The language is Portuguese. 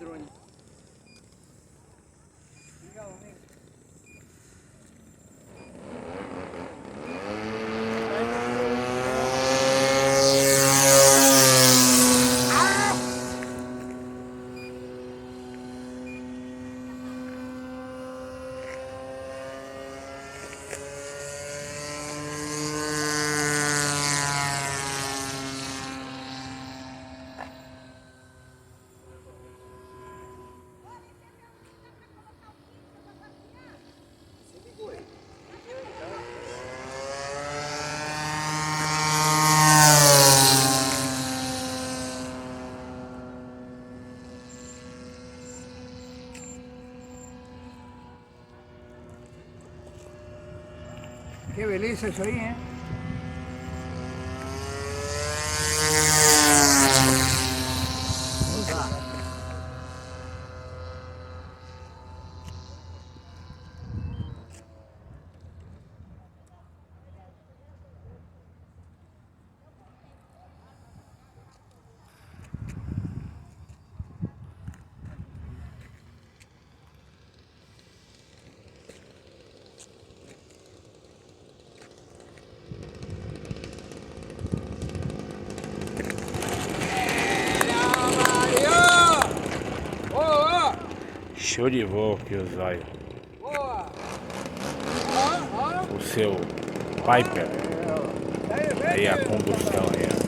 drone. Legal, hein? Qué beleza eso ahí, ¿eh? Show de bola aqui o zóio. O seu Piper. Aí a condução aí, ó.